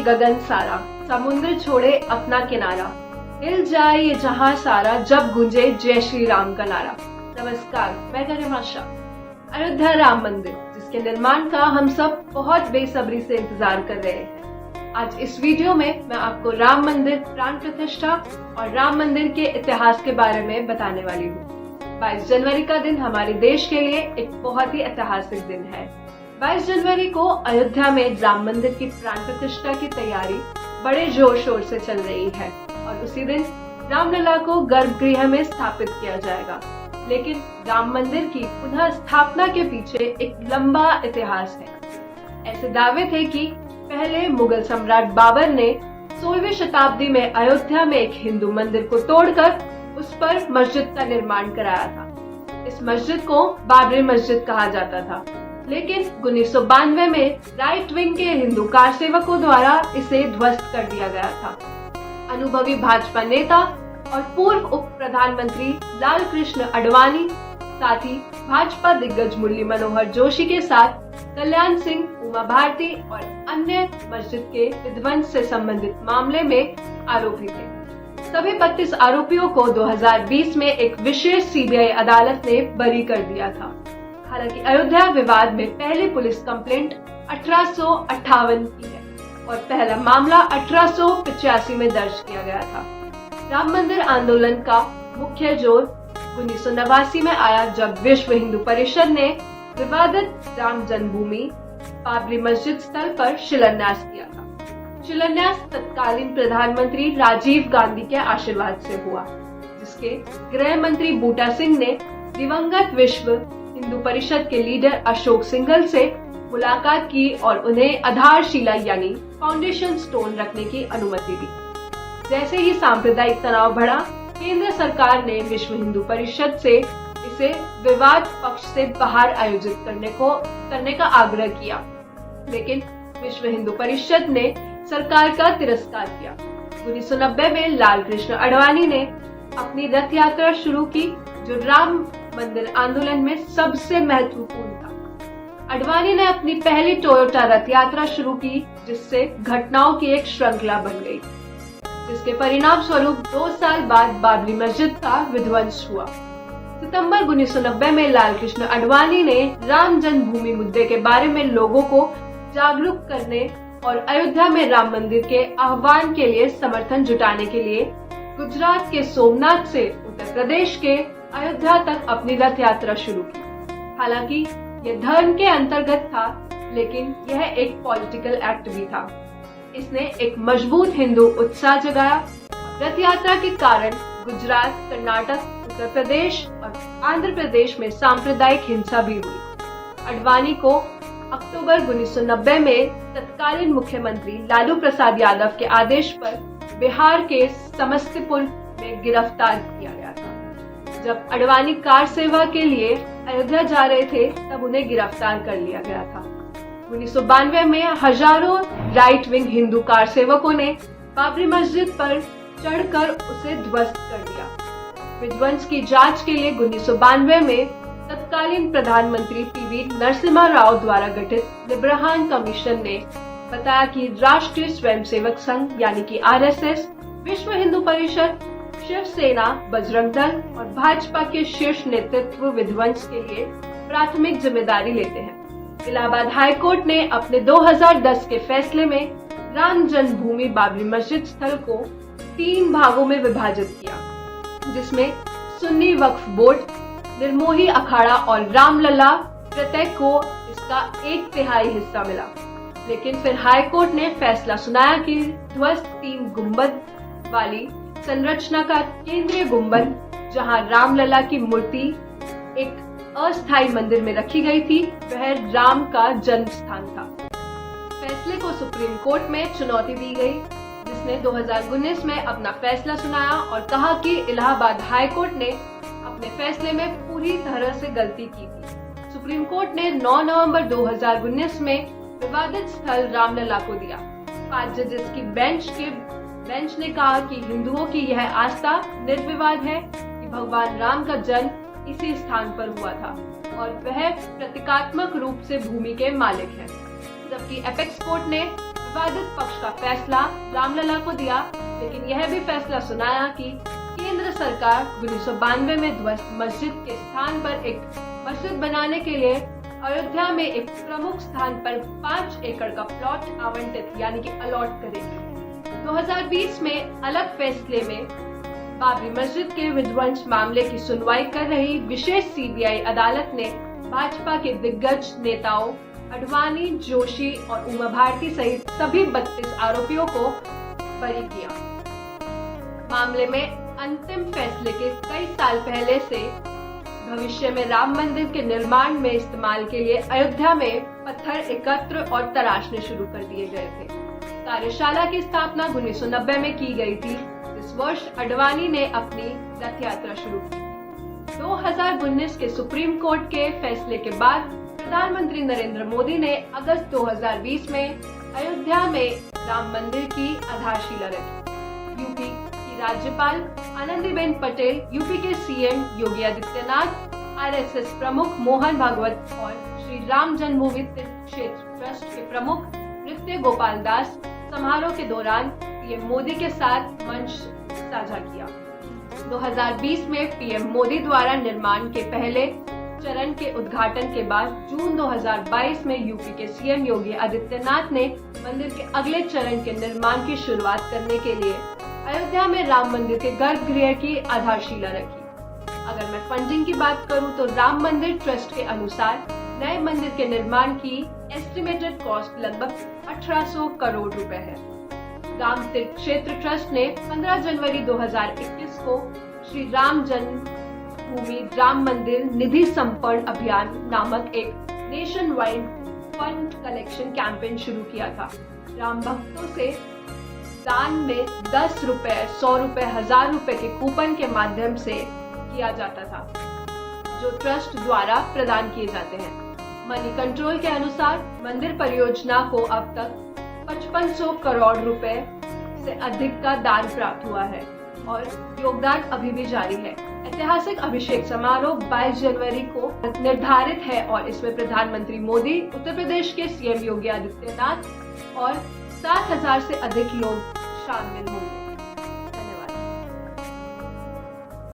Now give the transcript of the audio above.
गगन सारा, समुद्र छोड़े अपना किनारा, हिल जाए ये जहां सारा जब गूंजे जय श्री राम का नारा। नमस्कार, मैं गरिमा शाह। अयोध्या राम मंदिर, जिसके निर्माण का हम सब बहुत बेसब्री से इंतजार कर रहे हैं। आज इस वीडियो में मैं आपको राम मंदिर प्राण प्रतिष्ठा और राम मंदिर के इतिहास के बारे में बताने वाली हूँ। 22 जनवरी का दिन हमारे देश के लिए एक बहुत ही ऐतिहासिक दिन है। 22 जनवरी को अयोध्या में राम मंदिर की प्राण प्रतिष्ठा की तैयारी बड़े जोर शोर से चल रही है और उसी दिन रामलला को गर्भगृह में स्थापित किया जाएगा। लेकिन राम मंदिर की पुनः स्थापना के पीछे एक लंबा इतिहास है। ऐसे दावे थे कि पहले मुगल सम्राट बाबर ने 16वीं शताब्दी में अयोध्या में एक हिंदू मंदिर को तोड़कर उस पर मस्जिद का निर्माण कराया था। इस मस्जिद को बाबरी मस्जिद कहा जाता था, लेकिन 1992 में राइट विंग के हिंदू कारसेवकों द्वारा इसे ध्वस्त कर दिया गया था। अनुभवी भाजपा नेता और पूर्व उप प्रधानमंत्री लाल कृष्ण आडवाणी, साथ ही भाजपा दिग्गज मुरली मनोहर जोशी के साथ कल्याण सिंह, उमा भारती और अन्य मस्जिद के विध्वंस से संबंधित मामले में आरोपी थे। सभी 32 आरोपियों को 2020 में एक विशेष सीबीआई अदालत ने बरी कर दिया था। हालांकि अयोध्या विवाद में पहली पुलिस कंप्लेंट 1858 की है और पहला मामला 1885 में दर्ज किया गया था। राम मंदिर आंदोलन का मुख्य जोर 1989 में आया, जब विश्व हिंदू परिषद ने विवादित राम जन्मभूमि बाबरी मस्जिद स्थल पर शिलान्यास किया था। शिलान्यास तत्कालीन प्रधानमंत्री राजीव गांधी के आशीर्वाद से हुआ, जिसके गृह मंत्री बूटा सिंह ने दिवंगत विश्व हिंदू परिषद के लीडर अशोक सिंघल से मुलाकात की और उन्हें आधारशिला यानी फाउंडेशन स्टोन रखने की अनुमति दी। जैसे ही सांप्रदायिक तनाव बढ़ा, केंद्र सरकार ने विश्व हिंदू परिषद से इसे विवाद पक्ष से बाहर आयोजित करने का आग्रह किया, लेकिन विश्व हिंदू परिषद ने सरकार का तिरस्कार किया। 1990 में लाल कृष्ण आडवाणी ने अपनी रथ यात्रा शुरू की, जो राम मंदिर आंदोलन में सबसे महत्वपूर्ण था। आडवाणी ने अपनी पहली टोयोटा रथ यात्रा शुरू की, जिससे घटनाओं की एक श्रृंखला बन गई, जिसके परिणाम स्वरूप 2 साल बाद बाबरी मस्जिद का विध्वंस हुआ। सितंबर 1990 में लाल कृष्ण आडवाणी ने राम जन्मभूमि मुद्दे के बारे में लोगों को जागरूक करने और अयोध्या में राम मंदिर के आह्वान के लिए समर्थन जुटाने के लिए गुजरात के सोमनाथ से उत्तर प्रदेश के अयोध्या तक अपनी रथ यात्रा शुरू की। हालांकि यह धर्म के अंतर्गत था, लेकिन यह एक पॉलिटिकल एक्ट भी था। इसने एक मजबूत हिंदू उत्साह जगाया। रथ यात्रा के कारण गुजरात, कर्नाटक, उत्तर प्रदेश और आंध्र प्रदेश में सांप्रदायिक हिंसा भी हुई। आडवाणी को अक्टूबर 1990 में तत्कालीन मुख्यमंत्री लालू प्रसाद यादव के आदेश पर बिहार के समस्तीपुर में गिरफ्तार किया गया था। जब आडवाणी कार सेवा के लिए अयोध्या जा रहे थे, तब उन्हें गिरफ्तार कर लिया गया था। 1992 में हजारों राइट विंग हिंदू कार सेवकों ने बाबरी मस्जिद पर चढ़कर उसे ध्वस्त कर दिया। विध्वंस की जांच के लिए 1992 में तत्कालीन प्रधानमंत्री पीवी नरसिम्हा राव द्वारा गठित लिब्रहान कमीशन ने बताया कि राष्ट्रीय स्वयंसेवक संघ यानी कि आरएसएस, विश्व हिंदू परिषद, शिवसेना, बजरंग दल और भाजपा के शीर्ष नेतृत्व विध्वंस के लिए प्राथमिक जिम्मेदारी लेते हैं। इलाहाबाद हाई कोर्ट ने अपने 2010 के फैसले में राम जन्मभूमि बाबरी मस्जिद स्थल को 3 भागों में विभाजित किया, जिसमें सुन्नी वक्फ बोर्ड, निर्मोही अखाड़ा और रामलला प्रत्येक को इसका 1/3 हिस्सा मिला। लेकिन फिर हाई कोर्ट ने फैसला सुनाया कि ध्वस्त 3 गुंबद वाली संरचना का केंद्रीय गुंबद, जहां रामलला की मूर्ति एक अस्थायी मंदिर में रखी गई थी, वह राम का जन्म स्थान था। फैसले को सुप्रीम कोर्ट में चुनौती दी गई, जिसने 2019 में अपना फैसला सुनाया और कहा कि इलाहाबाद हाई कोर्ट ने अपने फैसले में पूरी तरह से गलती की थी। सुप्रीम कोर्ट ने 9 नवंबर 2019 में विवादित स्थल रामलला को दिया। 5 जजेस की बेंच ने कहा कि हिंदुओं की यह आस्था निर्विवाद है कि भगवान राम का जन्म इसी स्थान पर हुआ था और वह प्रतीकात्मक रूप से भूमि के मालिक हैं। जबकि एपेक्स कोर्ट ने विवादित पक्ष का फैसला रामलला को दिया, लेकिन यह भी फैसला सुनाया कि केंद्र सरकार 1992 में ध्वस्त मस्जिद के स्थान पर एक मस्जिद बनाने के लिए अयोध्या में एक प्रमुख स्थान पर 5 एकड़ का प्लॉट आवंटित यानी कि अलॉट करेगी। 2020 में अलग फैसले में बाबरी मस्जिद के विध्वंस मामले की सुनवाई कर रही विशेष सीबीआई अदालत ने भाजपा के दिग्गज नेताओं अडवाणी, जोशी और उमा भारती सहित सभी 32 आरोपियों को बरी किया। मामले में अंतिम फैसले के कई साल पहले से भविष्य में राम मंदिर के निर्माण में इस्तेमाल के लिए अयोध्या में पत्थर एकत्र और तराशने शुरू कर दिए गए थे। कार्यशाला की स्थापना 1990 में की गई थी। इस वर्ष अडवाणी ने अपनी रथ यात्रा शुरू की। 2019 के सुप्रीम कोर्ट के फैसले के बाद प्रधानमंत्री नरेंद्र मोदी ने अगस्त 2020 में अयोध्या में राम मंदिर की आधारशिला रखी। यूपी की राज्यपाल आनंदीबेन पटेल, यूपी के सीएम योगी आदित्यनाथ, आरएसएस प्रमुख मोहन भागवत और श्री राम जन्मभूमि तीर्थ क्षेत्र ट्रस्ट के प्रमुख नृत्य गोपाल दास समारोह के दौरान पीएम मोदी के साथ मंच साझा किया। 2020 में पीएम मोदी द्वारा निर्माण के पहले चरण के उद्घाटन के बाद जून 2022 में यूपी के सीएम योगी आदित्यनाथ ने मंदिर के अगले चरण के निर्माण की शुरुआत करने के लिए अयोध्या में राम मंदिर के गर्भगृह की आधारशिला रखी। अगर मैं फंडिंग की बात करूं तो राम मंदिर ट्रस्ट के अनुसार नए मंदिर के निर्माण की एस्टिमेटेड कॉस्ट लगभग 1800 करोड़ रुपए है। राम तीर्थ क्षेत्र ट्रस्ट ने 15 जनवरी 2021 को श्री राम जन्मभूमि राम मंदिर निधि समर्पण अभियान नामक एक nation wide fund collection campaign शुरू किया था। राम भक्तों से दान में 10 रुपए, 100 रुपए, 1000 रुपए के कूपन के माध्यम से किया जाता था, जो ट्रस्ट द्वारा प्रदान किए जाते हैं। मनी कंट्रोल के अनुसार मंदिर परियोजना को अब तक 5500 करोड़ रुपए से अधिक का दान प्राप्त हुआ है और योगदान अभी भी जारी है। ऐतिहासिक अभिषेक समारोह 22 जनवरी को निर्धारित है और इसमें प्रधानमंत्री मोदी, उत्तर प्रदेश के सीएम योगी आदित्यनाथ और 7000 से अधिक लोग शामिल होंगे।